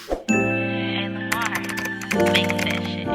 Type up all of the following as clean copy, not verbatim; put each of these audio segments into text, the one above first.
Hey Lamar, mix that shit.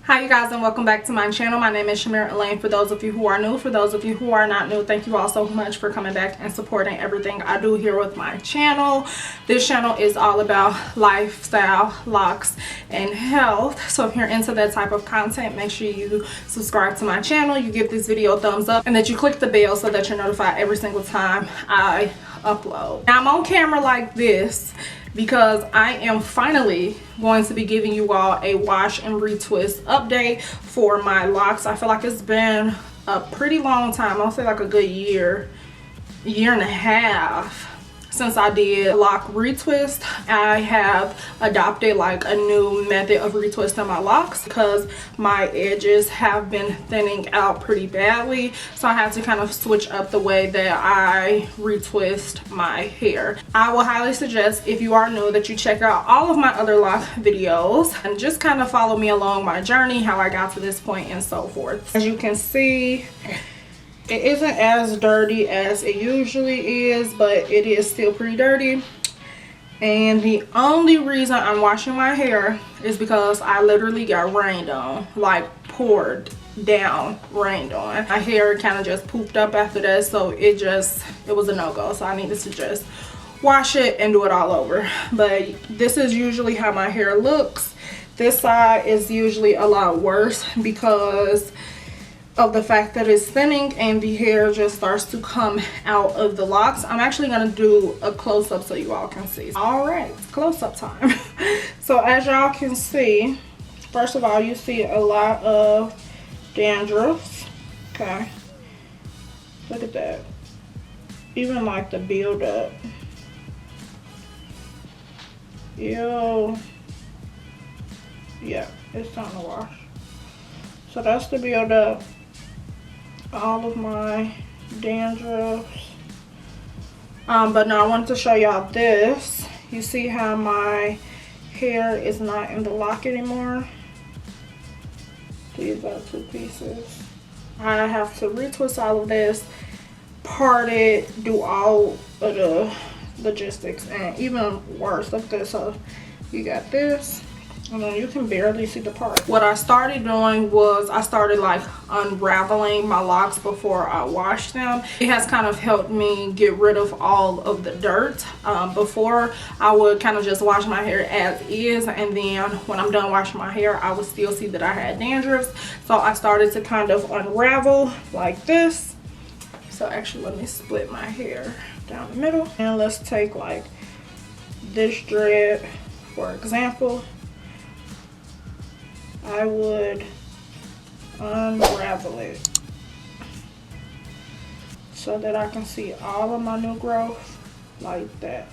Hi you guys, and welcome back to my channel. My name is Chamira Elaine. For those of you who are new, for those of you who are not new, thank you all so much for coming back and supporting everything I do here with my channel. This channel is all about lifestyle, locks, and health. So if you're into that type of content, make sure you subscribe to my channel, you give this video a thumbs up, and that you click the bell so that you're notified every single time I upload. Now I'm on camera like this because I am finally going to be giving you all a wash and retwist update for my locks. I feel like it's been a pretty long time. I'll say like a good year and a half since I did lock retwist. I have adopted like a new method of retwisting my locks because my edges have been thinning out pretty badly, so I had to kind of switch up the way that I retwist my hair. I will highly suggest, if you are new, that you check out all of my other lock videos and just kind of follow me along my journey, how I got to this point and so forth. As you can see, it isn't as dirty as it usually is, but it is still pretty dirty. And the only reason I'm washing my hair is because I literally got rained on, like poured down, rained on. My hair kind of just poofed up after that, so it was a no-go. So I needed to just wash it and do it all over. But this is usually how my hair looks. This side is usually a lot worse because of the fact that it's thinning and the hair just starts to come out of the locks. I'm actually gonna do a close-up so you all can see. All right, close-up time. So as y'all can see, first of all, you see a lot of dandruff. Okay, look at that. Even like the build-up. Yo, yeah, it's time to wash. So that's the build-up. All of my dandruffs. But now I wanted to show y'all this. You see how my hair is not in the lock anymore? These are two pieces. I have to retwist all of this, part it, do all of the logistics, and even worse, look at this. So you got this, and then you can barely see the part. What I started doing was I started like unraveling my locks before I washed them. It has kind of helped me get rid of all of the dirt. Before, I would kind of just wash my hair as is, and then when I'm done washing my hair, I would still see that I had dandruff. So I started to kind of unravel like this. So actually, let me split my hair down the middle, and let's take like this dread for example. I would unravel it so that I can see all of my new growth like that.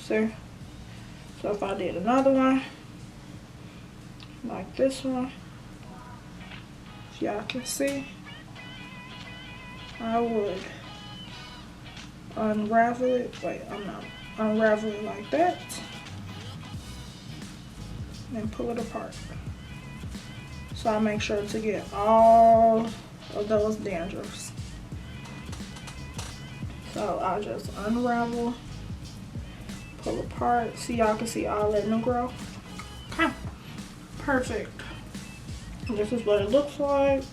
See? So if I did another one like this one, y'all can see, I would unravel it. Wait, I'm not unraveling like that. And pull it apart. So I make sure to get all of those dandruffs. So I'll just unravel, pull apart. See, y'all can see all that new growth. Okay, perfect. And this is what it looks like.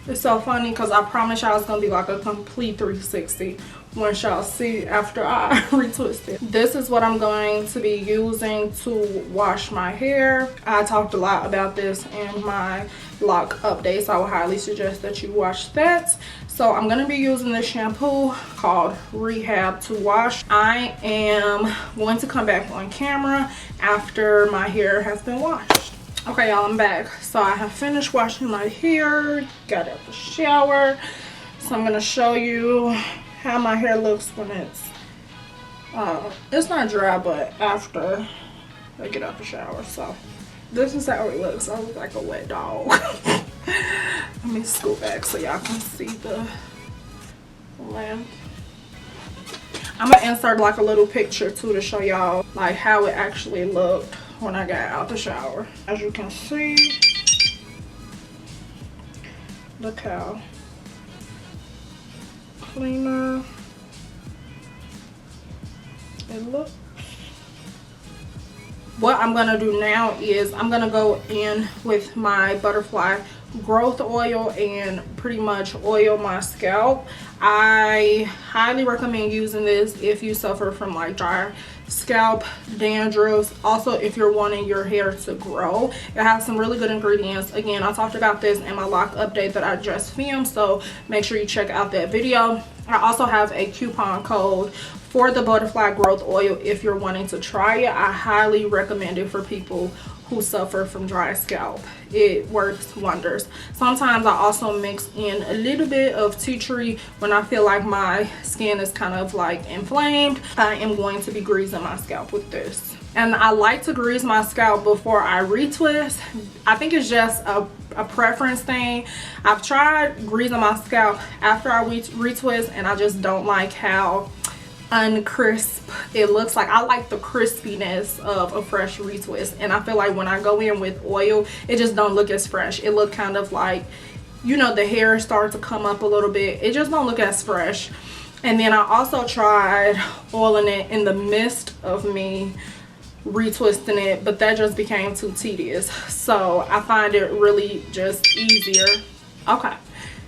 It's so funny because I promise y'all it's gonna be like a complete 360 once y'all see after I retwist it. This is what I'm going to be using to wash my hair. I talked a lot about this in my lock update, so I would highly suggest that you watch that. So I'm going to be using this shampoo called Rehab to Wash. I am going to come back on camera after my hair has been washed. Okay y'all, I'm back. So I have finished washing my hair, got out the shower. So I'm going to show you how my hair looks when it's not dry, but after I get out the shower. So this is how it looks. I look like a wet dog. Let me scoot back so y'all can see the length. I'm gonna insert like a little picture too to show y'all like how it actually looked when I got out the shower. As you can see, look how cleaner it looks. What I'm gonna do now is I'm gonna go in with my butterfly growth oil and pretty much oil my scalp. I highly recommend using this if you suffer from like dry scalp, dandruff, also if you're wanting your hair to grow. It has some really good ingredients. Again, I talked about this in my lock update that I just filmed, so make sure you check out that video. I also have a coupon code for the butterfly growth oil if you're wanting to try it. I highly recommend it for people who suffer from dry scalp. It works wonders. Sometimes I also mix in a little bit of tea tree when I feel like my skin is kind of like inflamed. I am going to be greasing my scalp with this. And I like to grease my scalp before I retwist. I think it's just a preference thing. I've tried greasing my scalp after I retwist and I just don't like how uncrisp it looks. Like I like the crispiness of a fresh retwist, and I feel like when I go in with oil it just don't look as fresh. It look kind of like, you know, the hair starts to come up a little bit. It just don't look as fresh. And then I also tried oiling it in the midst of me retwisting it, but that just became too tedious. So I find it really just easier. Okay,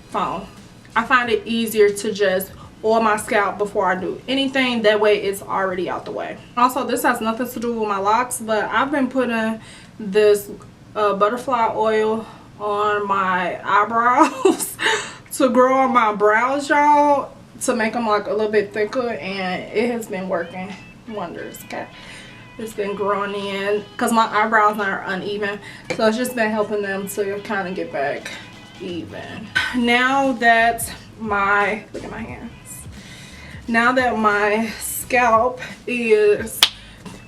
phone. I find it easier to just oil my scalp before I do anything. That way it's already out the way. Also, this has nothing to do with my locks, but I've been putting this butterfly oil on my eyebrows to grow on my brows, y'all, to make them like a little bit thicker, and it has been working wonders. Okay, it's been growing in because my eyebrows are uneven, so it's just been helping them to kind of get back even. Now that my, look at my hands, now that my scalp is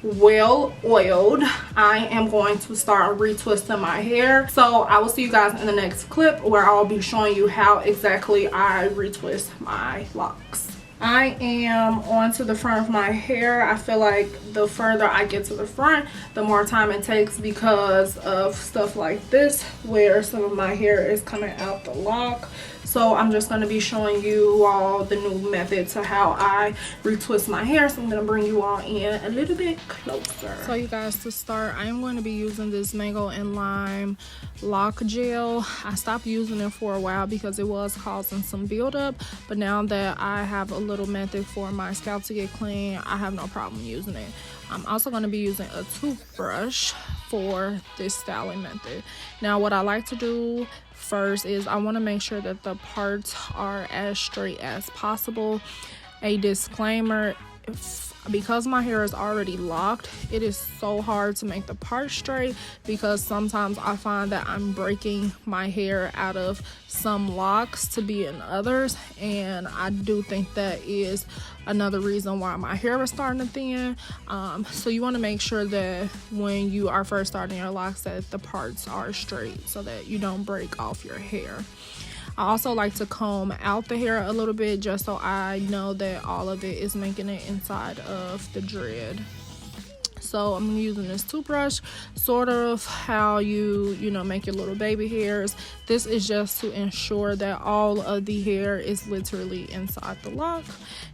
well oiled, I am going to start retwisting my hair. So I will see you guys in the next clip where I'll be showing you how exactly I retwist my locks. I am onto the front of my hair. I feel like the further I get to the front, the more time it takes because of stuff like this where some of my hair is coming out the lock. So I'm just going to be showing you all the new method to how I retwist my hair. So I'm going to bring you all in a little bit closer. So you guys, to start, I am going to be using this mango and lime lock gel. I stopped using it for a while because it was causing some buildup, but now that I have a little method for my scalp to get clean, I have no problem using it. I'm also going to be using a toothbrush for this styling method. Now what I like to do first is I want to make sure that the parts are as straight as possible. A disclaimer, because my hair is already locked, it is so hard to make the parts straight because sometimes I find that I'm breaking my hair out of some locks to be in others, and I do think that is another reason why my hair is starting to thin. So you want to make sure that when you are first starting your locks that the parts are straight so that you don't break off your hair. I also like to comb out the hair a little bit just so I know that all of it is making it inside of the dread. So I'm using this toothbrush, sort of how you make your little baby hairs. This is just to ensure that all of the hair is literally inside the lock,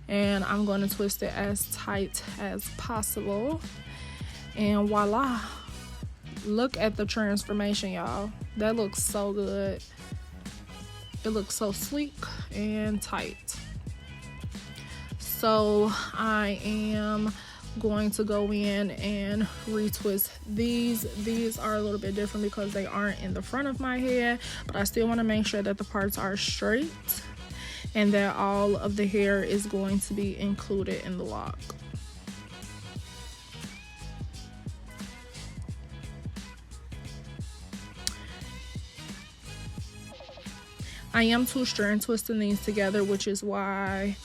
and I'm going to twist it as tight as possible, and voila, look at the transformation, y'all. That looks so good. It looks so sleek and tight. So I am going to go in and retwist these. These are a little bit different because they aren't in the front of my head, but I still want to make sure that the parts are straight and that all of the hair is going to be included in the lock. I am two-strand twisting these together, which is why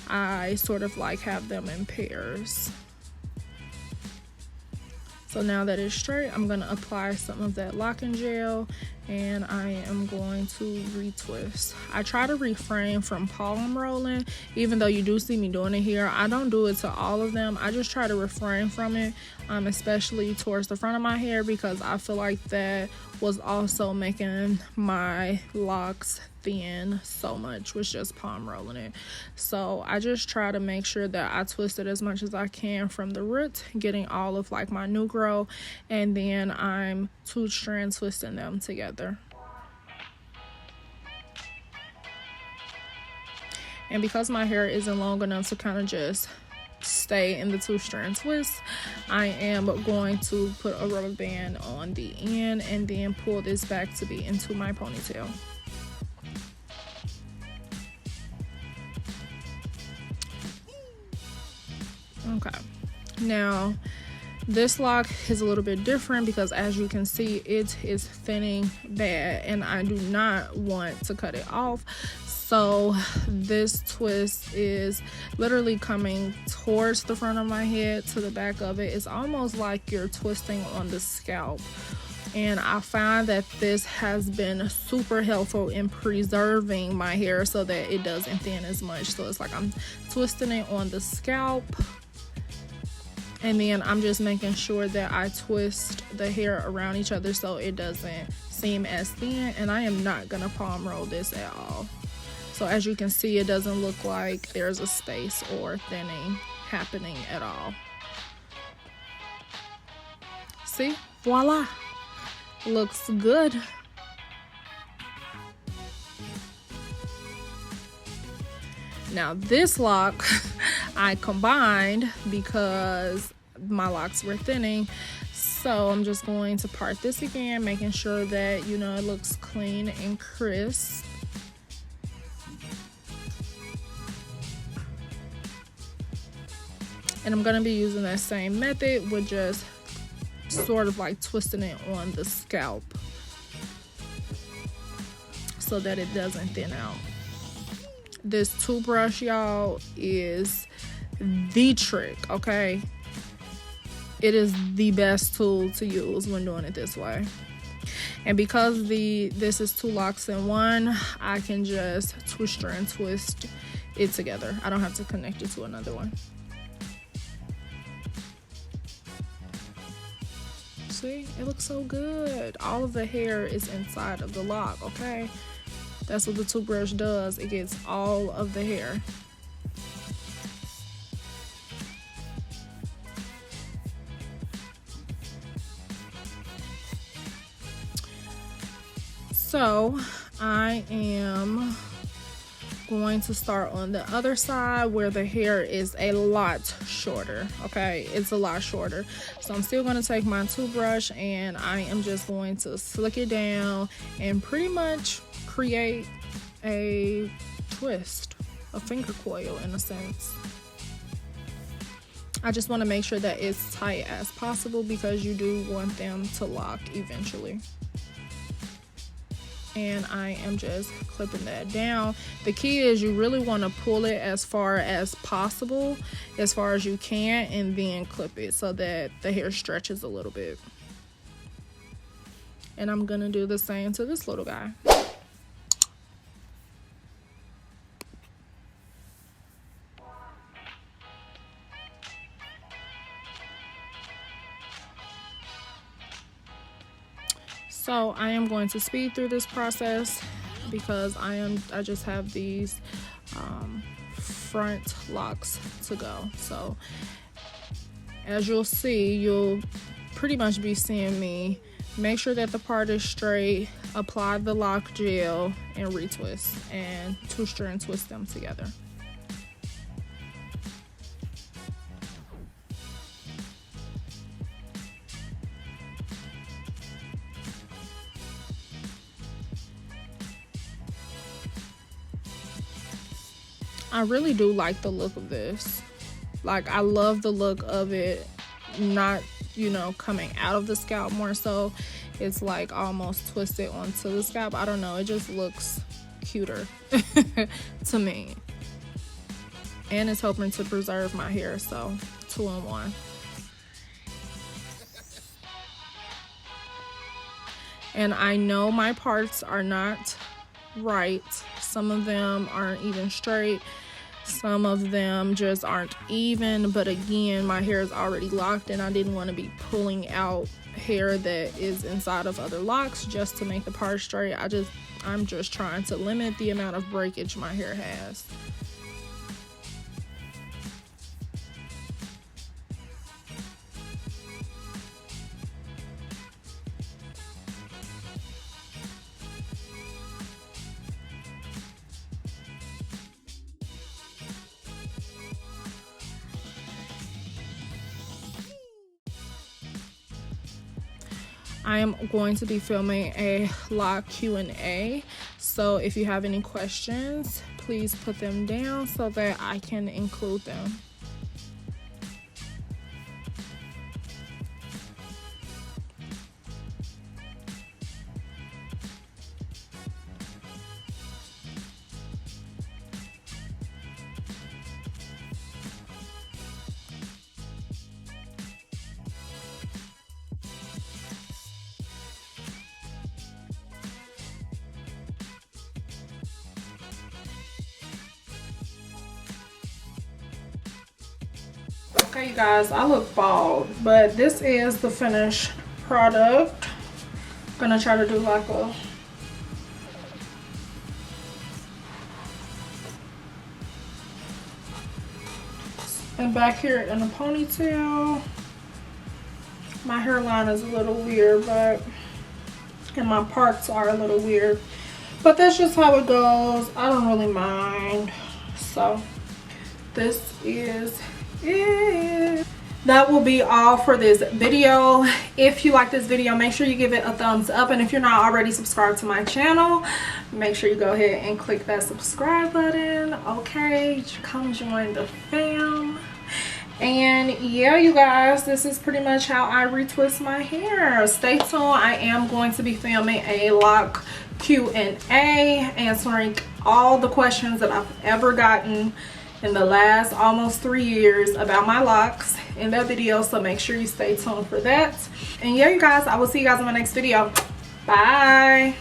I sort of like have them in pairs. So now that it's straight, I'm going to apply some of that locking gel, and I am going to retwist. I try to refrain from palm rolling, even though you do see me doing it here. I don't do it to all of them. I just try to refrain from it, especially towards the front of my hair, because I feel like that was also making my locks thin so much, was just palm rolling it. So I just try to make sure that I twist it as much as I can from the root, getting all of like my new grow, and then I'm 2 strand twisting them together. And because my hair isn't long enough to kind of just stay in the 2 strand twist, I am going to put a rubber band on the end and then pull this back to be into my ponytail. Okay, now this lock is a little bit different because, as you can see, it is thinning bad and I do not want to cut it off. So this twist is literally coming towards the front of my head to the back of it. It's almost like you're twisting on the scalp. And I find that this has been super helpful in preserving my hair so that it doesn't thin as much. So it's like I'm twisting it on the scalp, and then I'm just making sure that I twist the hair around each other so it doesn't seem as thin. And I am not gonna palm roll this at all. So as you can see, it doesn't look like there's a space or thinning happening at all. See, voila, looks good. Now this lock I combined because my locks were thinning, so I'm just going to part this again, making sure that, you know, it looks clean and crisp. And I'm going to be using that same method with just sort of like twisting it on the scalp so that it doesn't thin out. This toothbrush, y'all, is the trick, okay? It is the best tool to use when doing it this way. And because this is 2 locks in one, I can just twist and twist it together. I don't have to connect it to another one. See, it looks so good. All of the hair is inside of the lock, okay? That's what the toothbrush does. It gets all of the hair. So I am going to start on the other side where the hair is a lot shorter. Okay, it's a lot shorter. So I'm still going to take my toothbrush and I am just going to slick it down and pretty much create a twist, a finger coil in a sense. I just want to make sure that it's tight as possible because you do want them to lock eventually. And I am just clipping that down. The key is you really want to pull it as far as possible, as far as you can, and then clip it so that the hair stretches a little bit. And I'm gonna do the same to this little guy. So I am going to speed through this process because I just have these front locks to go. So as you'll see, you'll pretty much be seeing me make sure that the part is straight, apply the lock gel, and retwist, and twist and twist them together. I really do like the look of this. Like, I love the look of it, not, you know, coming out of the scalp, more so it's like almost twisted onto the scalp. I don't know, it just looks cuter to me. And it's helping to preserve my hair, so 2 in 1. And I know my parts are not right. Some of them aren't even straight. Some of them just aren't even. But again, my hair is already locked and I didn't want to be pulling out hair that is inside of other locks just to make the part straight. I'm just trying to limit the amount of breakage my hair has. I am going to be filming a live Q&A, so if you have any questions, please put them down so that I can include them. Okay, you guys, I look bald, but this is the finished product. I'm gonna try to do like a and back here in a ponytail. My hairline is a little weird, and my parts are a little weird, but that's just how it goes. I don't really mind. So this is it. That will be all for this video. If you like this video, make sure you give it a thumbs up, and if you're not already subscribed to my channel, make sure you go ahead and click that subscribe button. Okay, come join the fam. And yeah, you guys, this is pretty much how I retwist my hair. Stay tuned. I am going to be filming a lock Q&A, answering all the questions that I've ever gotten in the last almost 3 years about my locks in that video, so make sure you stay tuned for that. And yeah, you guys, I will see you guys in my next video. Bye.